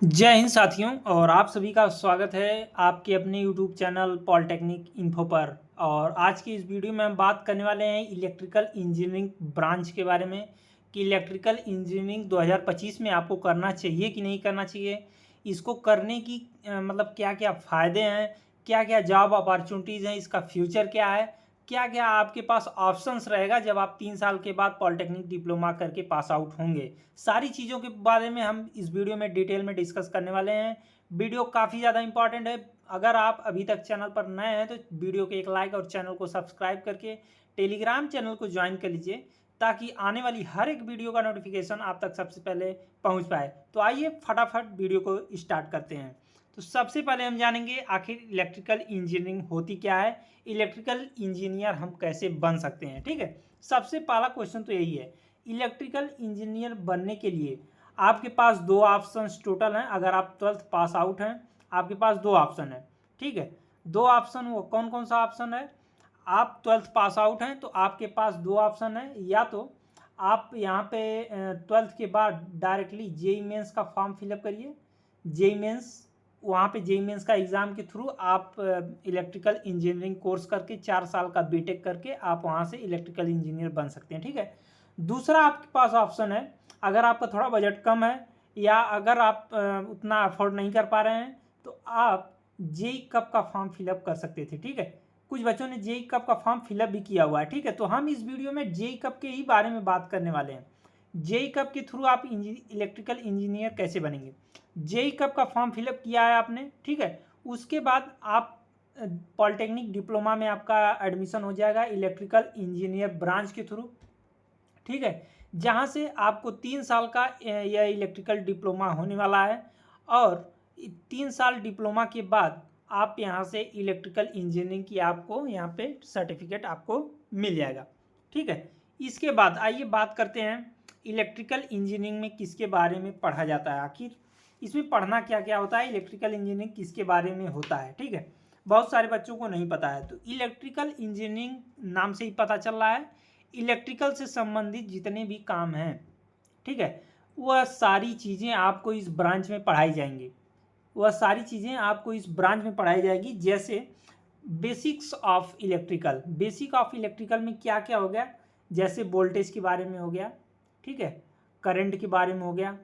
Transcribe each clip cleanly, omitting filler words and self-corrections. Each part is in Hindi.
जय हिंद साथियों। और आप सभी का स्वागत है आपके अपने YouTube चैनल पॉलिटेक्निक इन्फो पर। और आज की इस वीडियो में हम बात करने वाले हैं इलेक्ट्रिकल इंजीनियरिंग ब्रांच के बारे में कि इलेक्ट्रिकल इंजीनियरिंग 2025 में आपको करना चाहिए कि नहीं करना चाहिए। इसको करने की मतलब क्या क्या फ़ायदे हैं, क्या क्या जॉब अपॉर्चुनिटीज़ हैं, इसका फ्यूचर क्या है, क्या क्या आपके पास ऑप्शंस रहेगा जब आप 3 साल के बाद पॉलिटेक्निक डिप्लोमा करके पास आउट होंगे। सारी चीज़ों के बारे में हम इस वीडियो में डिटेल में डिस्कस करने वाले हैं। वीडियो काफ़ी ज़्यादा इंपॉर्टेंट है। अगर आप अभी तक चैनल पर नए हैं तो वीडियो को एक लाइक और चैनल को सब्सक्राइब करके टेलीग्राम चैनल को ज्वाइन कर लीजिए ताकि आने वाली हर एक वीडियो का नोटिफिकेशन आप तक सबसे पहले पहुंच पाए। तो आइए फटाफट वीडियो को स्टार्ट करते हैं। तो सबसे पहले हम जानेंगे आखिर इलेक्ट्रिकल इंजीनियरिंग होती क्या है, इलेक्ट्रिकल इंजीनियर हम कैसे बन सकते हैं। ठीक है, सबसे पहला क्वेश्चन तो यही है, इलेक्ट्रिकल इंजीनियर बनने के लिए आपके पास दो ऑप्शंस टोटल हैं। अगर आप 12th पास आउट हैं आपके पास दो ऑप्शन है। ठीक है, दो ऑप्शन, वो कौन कौन सा ऑप्शन है? आप 12th पास आउट हैं तो आपके पास दो ऑप्शन है, या तो आप यहाँ पे 12th के बाद डायरेक्टली जेई मेंस का फॉर्म फिलअप करिए। जेई मेंस, वहाँ पे जेई मेंस का एग्ज़ाम के थ्रू आप इलेक्ट्रिकल इंजीनियरिंग कोर्स करके 4 साल का बीटेक करके आप वहाँ से इलेक्ट्रिकल इंजीनियर बन सकते हैं। ठीक है, दूसरा आपके पास ऑप्शन है, अगर आपका थोड़ा बजट कम है या अगर आप उतना अफोर्ड नहीं कर पा रहे हैं तो आप जेई कप का फॉर्म फिलअप कर सकते थे। ठीक है, कुछ बच्चों ने जेई कप का फॉर्म फिलअप भी किया हुआ है। ठीक है, तो हम इस वीडियो में जेई कप के ही बारे में बात करने वाले हैं। जेई कप के थ्रू आप इलेक्ट्रिकल इंजीनियर कैसे बनेंगे। जेई कप का फॉर्म फिलअप किया है आपने, ठीक है, उसके बाद आप पॉलिटेक्निक डिप्लोमा में आपका एडमिशन हो जाएगा इलेक्ट्रिकल इंजीनियर ब्रांच के थ्रू। ठीक है, जहाँ से आपको 3 साल का यह इलेक्ट्रिकल डिप्लोमा होने वाला है और 3 साल डिप्लोमा के बाद आप यहाँ से इलेक्ट्रिकल इंजीनियरिंग की आपको यहाँ पे सर्टिफिकेट आपको मिल जाएगा। ठीक है, इसके बाद आइए बात करते हैं इलेक्ट्रिकल इंजीनियरिंग में किसके बारे में पढ़ा जाता है, आखिर इसमें पढ़ना क्या क्या होता है, इलेक्ट्रिकल इंजीनियरिंग किसके बारे में होता है। ठीक है, बहुत सारे बच्चों को नहीं पता है। तो इलेक्ट्रिकल इंजीनियरिंग नाम से ही पता चल रहा है, इलेक्ट्रिकल से संबंधित जितने भी काम हैं, ठीक है, वह सारी चीज़ें आपको इस ब्रांच में पढ़ाई जाएंगी। वह सारी चीज़ें आपको इस ब्रांच में पढ़ाई जाएगी। जैसे basics of electrical, basic of electrical में क्या क्या हो गया, जैसे वोल्टेज के बारे में हो गया, ठीक है, करंट के बारे में हो गया,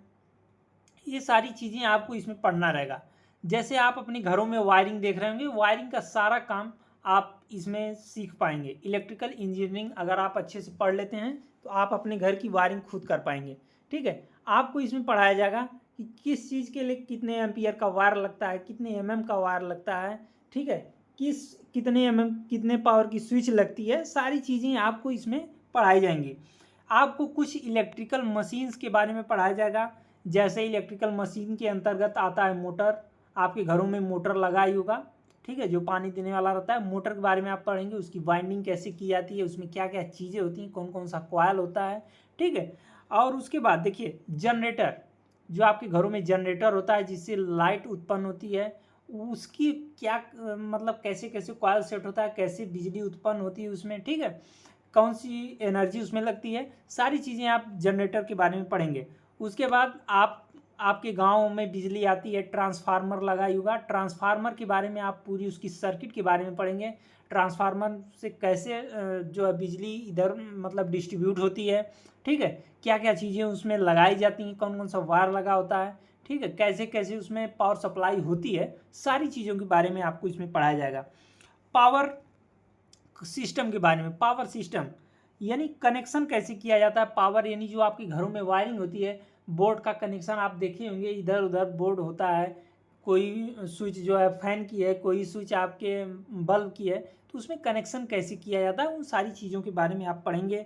ये सारी चीज़ें आपको इसमें पढ़ना रहेगा। जैसे आप अपने घरों में वायरिंग देख रहे होंगे, वायरिंग का सारा काम आप इसमें सीख पाएंगे। इलेक्ट्रिकल इंजीनियरिंग अगर आप अच्छे से पढ़ लेते हैं तो आप अपने घर की वायरिंग खुद कर पाएंगे। ठीक है, आपको इसमें पढ़ाया जाएगा कि किस चीज़ के लिए कितने एम्पियर का वायर लगता है, कितने एमएम का वायर लगता है, ठीक है, किस कितने एमएम कितने पावर की स्विच लगती है, सारी चीज़ें आपको इसमें पढ़ाई जाएंगी। आपको कुछ इलेक्ट्रिकल मशीन्स के बारे में पढ़ाया जाएगा। जैसे इलेक्ट्रिकल मशीन के अंतर्गत आता है मोटर, आपके घरों में मोटर लगा ही होगा, ठीक है, जो पानी देने वाला रहता है। मोटर के बारे में आप पढ़ेंगे, उसकी वाइंडिंग कैसे की जाती है, उसमें क्या क्या चीज़ें होती हैं, कौन कौन सा कॉइल होता है। ठीक है, और उसके बाद देखिए जनरेटर, जो आपके घरों में जनरेटर होता है जिससे लाइट उत्पन्न होती है, उसकी क्या मतलब कैसे कैसे कॉइल सेट होता है, कैसे बिजली उत्पन्न होती है उसमें, ठीक है, कौन सी एनर्जी उसमें लगती है, सारी चीज़ें आप जनरेटर के बारे में पढ़ेंगे। उसके बाद आपके गांव में बिजली आती है, ट्रांसफार्मर लगा ही होगा, ट्रांसफार्मर के बारे में आप पूरी उसकी सर्किट के बारे में पढ़ेंगे। ट्रांसफार्मर से कैसे जो है बिजली इधर मतलब डिस्ट्रीब्यूट होती है, ठीक है, क्या क्या चीज़ें उसमें लगाई जाती हैं, कौन कौन सा वायर लगा होता है, ठीक है, कैसे कैसे उसमें पावर सप्लाई होती है, सारी चीज़ों के बारे में आपको इसमें पढ़ाया जाएगा। पावर सिस्टम के बारे में, पावर सिस्टम यानी कनेक्शन कैसे किया जाता है, पावर यानी जो आपके घरों में वायरिंग होती है, बोर्ड का कनेक्शन आप देखे होंगे, इधर उधर बोर्ड होता है, कोई स्विच जो है फैन की है, कोई स्विच आपके बल्ब की है, तो उसमें कनेक्शन कैसे किया जाता है, उन सारी चीज़ों के बारे में आप पढ़ेंगे।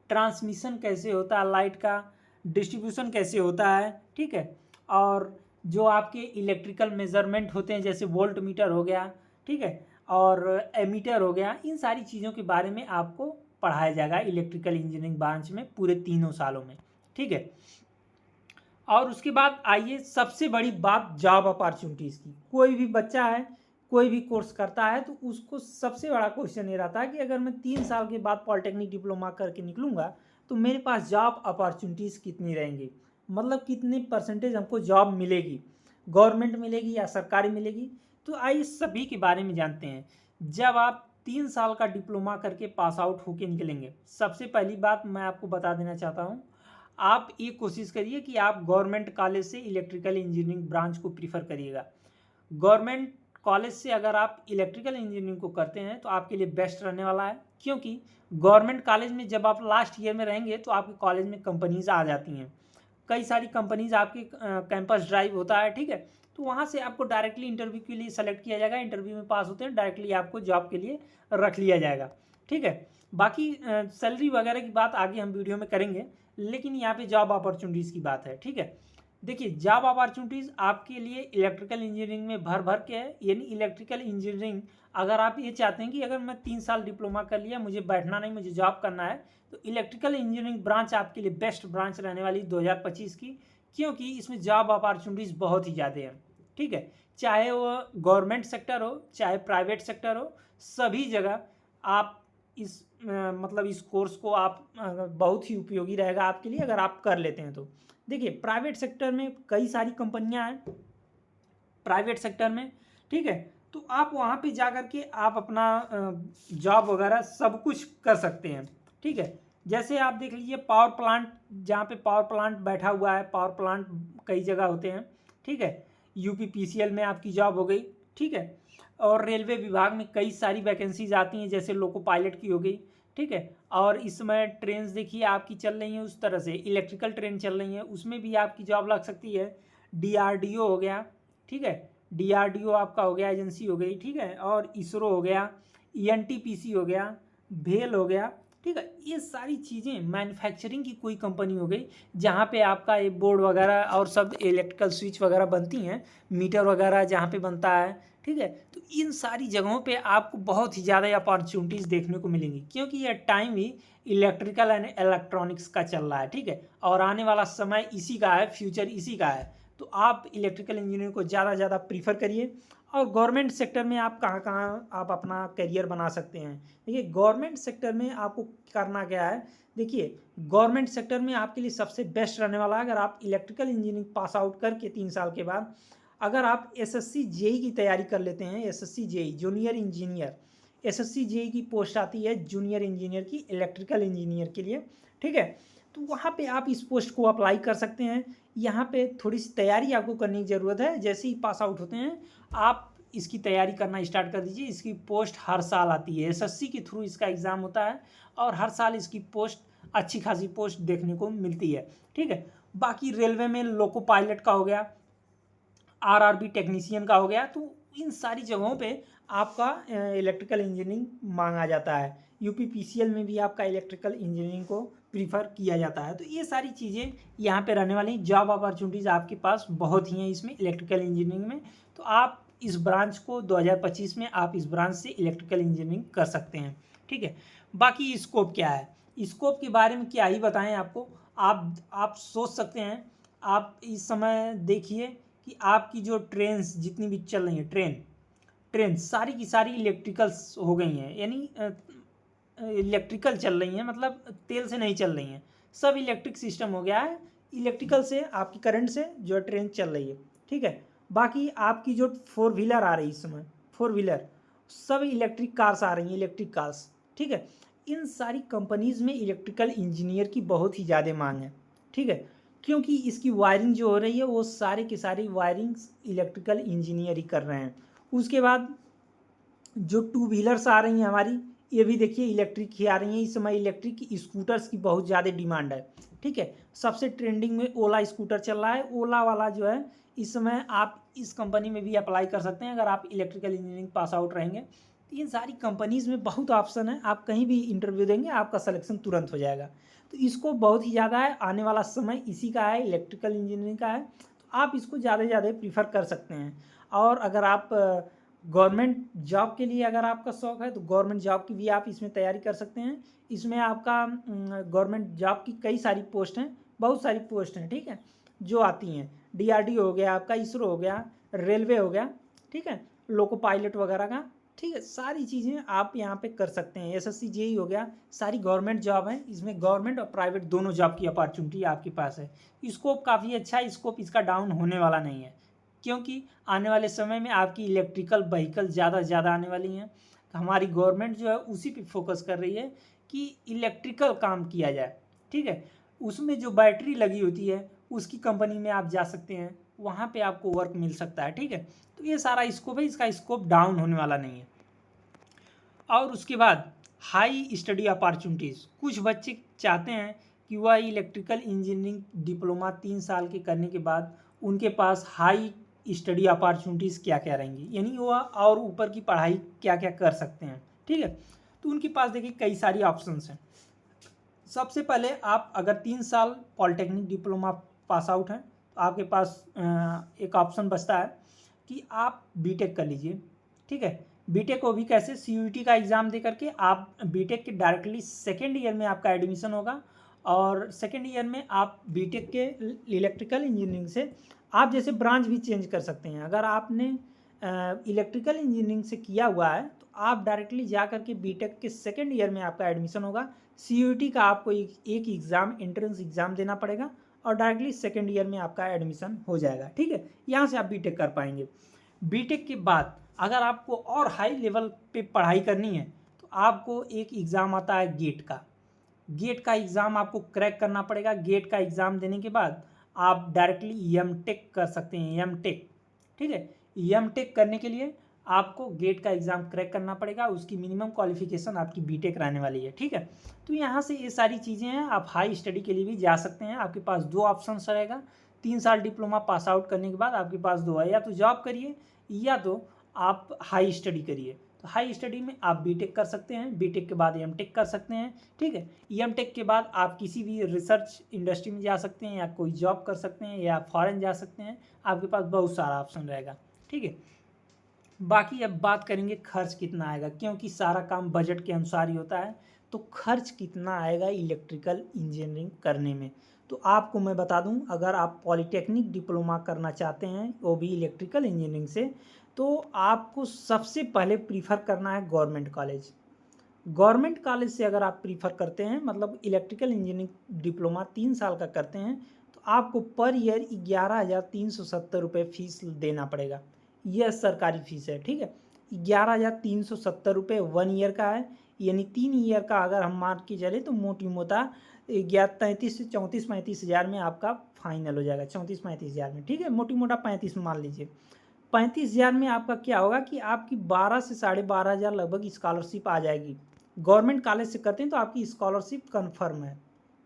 ट्रांसमिशन कैसे होता है लाइट का, डिस्ट्रीब्यूशन कैसे होता है, ठीक है, और जो आपके इलेक्ट्रिकल मेजरमेंट होते हैं जैसे वोल्ट मीटर हो गया, ठीक है, और एमीटर हो गया, इन सारी चीज़ों के बारे में आपको पढ़ाया जाएगा इलेक्ट्रिकल इंजीनियरिंग ब्रांच में पूरे 3 सालों में। ठीक है, और उसके बाद आइए सबसे बड़ी बात जॉब अपॉर्चुनिटीज़ की। कोई भी बच्चा है, कोई भी कोर्स करता है तो उसको सबसे बड़ा क्वेश्चन ये रहता है कि अगर मैं 3 साल के बाद पॉलिटेक्निक डिप्लोमा करके निकलूँगा तो मेरे पास जॉब अपॉर्चुनिटीज़ कितनी रहेंगी, मतलब कितने परसेंटेज हमको जॉब मिलेगी। गवर्नमेंट मिलेगी या सरकारी मिलेगी। तो आइए सभी के बारे में जानते हैं। जब आप 3 साल का डिप्लोमा करके पास आउट होके निकलेंगे, सबसे पहली बात मैं आपको बता देना चाहता हूँ, आप ये कोशिश करिए कि आप गवर्नमेंट कॉलेज से इलेक्ट्रिकल इंजीनियरिंग ब्रांच को प्रीफर करिएगा। गवर्नमेंट कॉलेज से अगर आप इलेक्ट्रिकल इंजीनियरिंग को करते हैं तो आपके लिए बेस्ट रहने वाला है, क्योंकि गवर्नमेंट कॉलेज में जब आप लास्ट ईयर में रहेंगे तो आपके कॉलेज में कंपनीज आ जाती हैं, कई सारी कंपनीज आपके कैंपस ड्राइव होता है, ठीक है। तो वहाँ से आपको डायरेक्टली इंटरव्यू के लिए सेलेक्ट किया जाएगा, इंटरव्यू में पास होते हैं डायरेक्टली आपको जॉब के लिए रख लिया जाएगा, ठीक है। बाकी सैलरी वगैरह की बात आगे हम वीडियो में करेंगे, लेकिन यहाँ पे जॉब अपॉर्चुनिटीज़ की बात है, ठीक है। देखिए, जॉब अपॉर्चुनिटीज़ आपके लिए इलेक्ट्रिकल इंजीनियरिंग में भर भर के है। यानी इलेक्ट्रिकल इंजीनियरिंग, अगर आप ये चाहते हैं कि अगर मैं 3 साल डिप्लोमा कर लिया, मुझे बैठना नहीं, मुझे जॉब करना है, तो इलेक्ट्रिकल इंजीनियरिंग ब्रांच आपके लिए बेस्ट ब्रांच रहने वाली 2025 की, क्योंकि इसमें जॉब अपॉर्चुनिटीज़ बहुत ही ज़्यादा हैं, ठीक है। चाहे वो गवर्नमेंट सेक्टर हो, चाहे प्राइवेट सेक्टर हो, सभी जगह आप इस मतलब इस कोर्स को आप बहुत ही उपयोगी रहेगा आपके लिए अगर आप कर लेते हैं तो। देखिए, प्राइवेट सेक्टर में कई सारी कंपनियां हैं प्राइवेट सेक्टर में, ठीक है। तो आप वहाँ पे जा कर के आप अपना जॉब वगैरह सब कुछ कर सकते हैं, ठीक है। जैसे आप देख लीजिए पावर प्लांट, जहाँ पे पावर प्लांट बैठा हुआ है, पावर प्लांट कई जगह होते हैं, ठीक है। यूपीपीसीएल में आपकी जॉब हो गई, ठीक है। और रेलवे विभाग में कई सारी वैकेंसीज आती हैं, जैसे लोको पायलट की हो गई, ठीक है। और इस समय ट्रेन देखिए आपकी चल रही हैं, उस तरह से इलेक्ट्रिकल ट्रेन चल रही हैं, उसमें भी आपकी जॉब लग सकती है। डीआरडीओ हो गया, ठीक है, डीआरडीओ आपका हो गया, एजेंसी हो गई, ठीक है। और इसरो हो गया, ईएनटीपीसी हो गया, भेल हो गया, ठीक है। ये सारी चीज़ें, मैन्युफैक्चरिंग की कोई कंपनी हो गई जहाँ पे आपका ये बोर्ड वगैरह और सब इलेक्ट्रिकल स्विच वगैरह बनती हैं, मीटर वगैरह जहाँ पे बनता है, ठीक है। तो इन सारी जगहों पे आपको बहुत ही ज़्यादा अपॉर्चुनिटीज़ देखने को मिलेंगी, क्योंकि यह time he electrical and electronics का चल रहा है, ठीक है। और आने वाला समय इसी का है, फ्यूचर इसी का है। तो आप इलेक्ट्रिकल इंजीनियरिंग को ज़्यादा प्रीफर करिए। और गवर्नमेंट सेक्टर में आप कहाँ कहाँ आप अपना करियर बना सकते हैं। देखिए, गवर्नमेंट सेक्टर में आपको करना क्या है। देखिए, गवर्नमेंट सेक्टर में आपके लिए सबसे बेस्ट रहने वाला है, अगर आप इलेक्ट्रिकल इंजीनियरिंग पास आउट करके 3 साल के बाद अगर आप एसएससी जेई की तैयारी कर लेते हैं, SSC JE junior engineer, SSC JE की पोस्ट आती है जूनियर इंजीनियर की, इलेक्ट्रिकल इंजीनियर के लिए, ठीक है। तो वहाँ पे आप इस पोस्ट को अप्लाई कर सकते हैं। यहाँ पे थोड़ी सी तैयारी आपको करने की ज़रूरत है। जैसे ही पास आउट होते हैं आप इसकी तैयारी करना स्टार्ट कर दीजिए। इसकी पोस्ट हर साल आती है, एसएससी के थ्रू इसका एग्ज़ाम होता है और हर साल इसकी पोस्ट, अच्छी खासी पोस्ट देखने को मिलती है, ठीक है। बाकी रेलवे में लोको पायलट का हो गया, आरआरबी टेक्नीशियन का हो गया, तो इन सारी जगहों पे आपका इलेक्ट्रिकल इंजीनियरिंग मांगा जाता है। यूपीपीसीएल में भी आपका इलेक्ट्रिकल इंजीनियरिंग को प्रीफर किया जाता है। तो ये सारी चीज़ें यहाँ पे रहने वाली, जॉब अपॉर्चुनिटीज़ आपके पास बहुत ही हैं इसमें इलेक्ट्रिकल इंजीनियरिंग में। तो आप इस ब्रांच को 2025 में आप इस ब्रांच से इलेक्ट्रिकल इंजीनियरिंग कर सकते हैं, ठीक है। बाकी स्कोप क्या है, स्कोप के बारे में क्या ही बताएं आपको। आप सोच सकते हैं, आप इस समय देखिए कि आपकी जो ट्रेन्स जितनी भी चल रही हैं, ट्रेन सारी की सारी इलेक्ट्रिकल्स हो गई हैं। यानी इलेक्ट्रिकल चल रही हैं, मतलब तेल से नहीं चल रही हैं, सब इलेक्ट्रिक सिस्टम हो गया है। इलेक्ट्रिकल से आपकी करंट से जो ट्रेन चल रही है, ठीक है। बाकी आपकी जो 4 व्हीलर आ रही है इस समय, 4 व्हीलर सब इलेक्ट्रिक कार्स आ रही हैं, इलेक्ट्रिक कार्स, ठीक है। इन सारी कंपनीज़ में इलेक्ट्रिकल इंजीनियर की बहुत ही ज़्यादा मांग है, ठीक है। क्योंकि इसकी वायरिंग जो हो रही है वो सारे की सारी वायरिंग्स इलेक्ट्रिकल इंजीनियर ही कर रहे हैं। उसके बाद जो 2 व्हीलर्स आ रही हैं हमारी, ये भी देखिए इलेक्ट्रिक ही आ रही हैं। इस समय इलेक्ट्रिक स्कूटर्स की बहुत ज़्यादा डिमांड है, ठीक है। सबसे ट्रेंडिंग में ओला स्कूटर चल रहा है। ओला वाला जो है इस समय आप इस कंपनी में भी अप्लाई कर सकते हैं अगर आप इलेक्ट्रिकल इंजीनियरिंग पास आउट रहेंगे। तो इन सारी कंपनीज़ में बहुत ऑप्शन है, आप कहीं भी इंटरव्यू देंगे आपका सिलेक्शन तुरंत हो जाएगा। तो इसको बहुत ही ज़्यादा है, आने वाला समय इसी का है, इलेक्ट्रिकल इंजीनियरिंग का है। तो आप इसको ज़्यादा प्रीफर कर सकते हैं। और अगर आप गवर्नमेंट जॉब के लिए अगर आपका शौक़ है तो गवर्नमेंट जॉब की भी आप इसमें तैयारी कर सकते हैं। इसमें आपका गवर्नमेंट जॉब की कई सारी पोस्ट हैं, बहुत सारी पोस्ट हैं, ठीक है, जो आती हैं। डीआरडीओ हो गया आपका, इसरो हो गया, रेलवे हो गया, ठीक है, लोको पायलट वगैरह का, ठीक है। सारी चीज़ें आप यहाँ पे कर सकते हैं। एसएससी जेई हो गया, सारी गवर्नमेंट जॉब है। इसमें गवर्नमेंट और प्राइवेट दोनों जॉब की अपॉर्चुनिटी आपके पास है। स्कोप काफ़ी अच्छा है, स्कोप इसका डाउन होने वाला नहीं है, क्योंकि आने वाले समय में आपकी इलेक्ट्रिकल व्हीकल ज़्यादा से ज़्यादा आने वाली हैं। हमारी गवर्नमेंट जो है उसी पे फोकस कर रही है कि इलेक्ट्रिकल काम किया जाए, ठीक है। उसमें जो बैटरी लगी होती है उसकी कंपनी में आप जा सकते हैं, वहाँ पे आपको वर्क मिल सकता है, ठीक है। तो ये सारा स्कोप है, इसका स्कोप डाउन होने वाला नहीं है। और उसके बाद हाई स्टडी अपॉर्चुनिटीज़, कुछ बच्चे चाहते हैं कि वह इलेक्ट्रिकल इंजीनियरिंग डिप्लोमा 3 साल के करने के बाद उनके पास हाई स्टडी अपॉर्चुनिटीज़ क्या क्या रहेंगी, यानी वह और ऊपर की पढ़ाई क्या क्या कर सकते हैं, ठीक है। तो उनके पास देखिए कई सारी ऑप्शंस हैं। सबसे पहले आप अगर 3 साल पॉलिटेक्निक डिप्लोमा पास आउट हैं तो आपके पास एक ऑप्शन बचता है कि आप बीटेक कर लीजिए, ठीक है। बीटेक को भी कैसे, सीयूईटी का एग्ज़ाम दे करके आप बीटेक के डायरेक्टली सेकेंड ईयर में आपका एडमिशन होगा और सेकेंड ईयर में आप बीटेक के इलेक्ट्रिकल इंजीनियरिंग से आप जैसे ब्रांच भी चेंज कर सकते हैं। अगर आपने इलेक्ट्रिकल इंजीनियरिंग से किया हुआ है तो आप डायरेक्टली जा करके बीटेक के सेकेंड ईयर में आपका एडमिशन होगा। सीयूईटी का आपको एक एग्ज़ाम एंट्रेंस एग्ज़ाम देना पड़ेगा और डायरेक्टली सेकेंड ईयर में आपका एडमिशन हो जाएगा, ठीक है। यहाँ से आप बीटेक कर पाएंगे। बीटेक के बाद अगर आपको और हाई लेवल पे पढ़ाई करनी है तो आपको एक एग्ज़ाम आता है गेट का। गेट का एग्ज़ाम आपको क्रैक करना पड़ेगा। गेट का एग्ज़ाम देने के बाद आप डायरेक्टली एमटेक कर सकते हैं, एमटेक, ठीक है। एमटेक करने के लिए आपको गेट का एग्ज़ाम क्रैक करना पड़ेगा, उसकी मिनिमम क्वालिफिकेशन आपकी बीटेक रहने वाली है, ठीक है। तो यहाँ से ये सारी चीज़ें हैं, आप हाई स्टडी के लिए भी जा सकते हैं। आपके पास 2 ऑप्शंस रहेगा। 3 साल डिप्लोमा पास आउट करने के बाद आपके पास 2 है, या तो जॉब करिए या तो आप हाई स्टडी करिए। तो हाई स्टडी में आप बीटेक कर सकते हैं, बीटेक के बाद एमटेक कर सकते हैं, ठीक है। एमटेक के बाद आप किसी भी रिसर्च इंडस्ट्री में जा सकते हैं या कोई जॉब कर सकते हैं या फॉरेन जा सकते हैं। आपके पास बहुत सारा ऑप्शन रहेगा, ठीक है। बाकी अब बात करेंगे खर्च कितना आएगा, क्योंकि सारा काम बजट के अनुसार ही होता है। तो खर्च कितना आएगा इलेक्ट्रिकल इंजीनियरिंग करने में, तो आपको मैं बता दूं, अगर आप पॉलिटेक्निक डिप्लोमा करना चाहते हैं वो भी इलेक्ट्रिकल इंजीनियरिंग से, तो आपको सबसे पहले प्रीफर करना है गवर्नमेंट कॉलेज। गवर्नमेंट कॉलेज से अगर आप प्रीफर करते हैं, मतलब इलेक्ट्रिकल इंजीनियरिंग डिप्लोमा 3 साल का करते हैं, तो आपको पर ईयर 11,370 रुपये फीस देना पड़ेगा। यह सरकारी फीस है, ठीक है। 11,370 रुपये 1 ईयर का है, यानी 3 ईयर का अगर हम मान के चले तो मोटी मोटा 33 से 34-35 हज़ार में आपका फाइनल हो जाएगा। 34-35 हज़ार में, ठीक है, मोटी मोटा 35 मान लीजिए। 35 हज़ार में आपका क्या होगा कि आपकी 12 से 12.5 हज़ार लगभग स्कॉलरशिप आ जाएगी। गवर्नमेंट कॉलेज से करते हैं तो आपकी स्कॉलरशिप कन्फर्म है,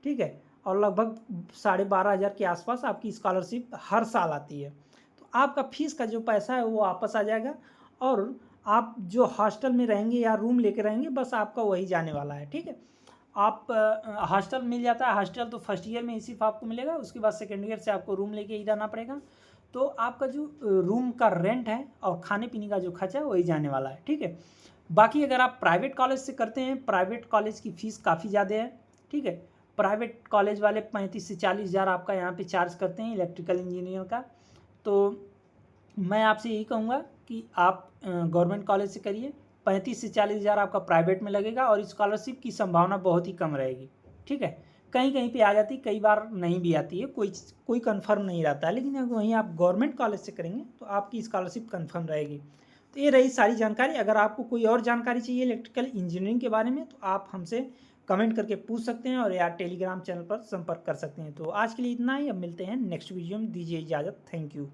ठीक है। और लगभग 12.5 हज़ार के आसपास आपकी स्कॉलरशिप हर साल आती है। तो आपका फीस का जो पैसा है वो वापस आ जाएगा और आप जो हॉस्टल में रहेंगे या रूम लेके रहेंगे बस आपका वही जाने वाला है, ठीक है। आप हॉस्टल मिल जाता है, हॉस्टल तो फर्स्ट ईयर में ही सिर्फ आपको मिलेगा, उसके बाद सेकेंड ईयर से आपको रूम लेके ही रहना पड़ेगा। तो आपका जो रूम का रेंट है और खाने पीने का जो खर्चा है वही जाने वाला है, ठीक है। बाकी अगर आप प्राइवेट कॉलेज से करते हैं, प्राइवेट कॉलेज की फ़ीस काफ़ी ज़्यादा है, ठीक है। प्राइवेट कॉलेज वाले 35 से 40 हज़ार आपका यहाँ पे चार्ज करते हैं इलेक्ट्रिकल इंजीनियर का। तो मैं आपसे यही कहूँगा कि आप गवर्नमेंट कॉलेज से करिए। 35 से 40 हज़ार आपका प्राइवेट में लगेगा और स्कॉलरशिप की संभावना बहुत ही कम रहेगी, ठीक है। कहीं कहीं पे आ जाती, कई बार नहीं भी आती है, कोई कंफर्म नहीं रहता है, लेकिन अगर वहीं आप गवर्नमेंट कॉलेज से करेंगे तो आपकी स्कॉलरशिप कंफर्म रहेगी। तो ये रही सारी जानकारी। अगर आपको कोई और जानकारी चाहिए इलेक्ट्रिकल इंजीनियरिंग के बारे में तो आप हमसे कमेंट करके पूछ सकते हैं और या टेलीग्राम चैनल पर संपर्क कर सकते हैं। तो आज के लिए इतना ही, अब मिलते हैं नेक्स्ट वीडियो में, दीजिए इजाज़त, थैंक यू।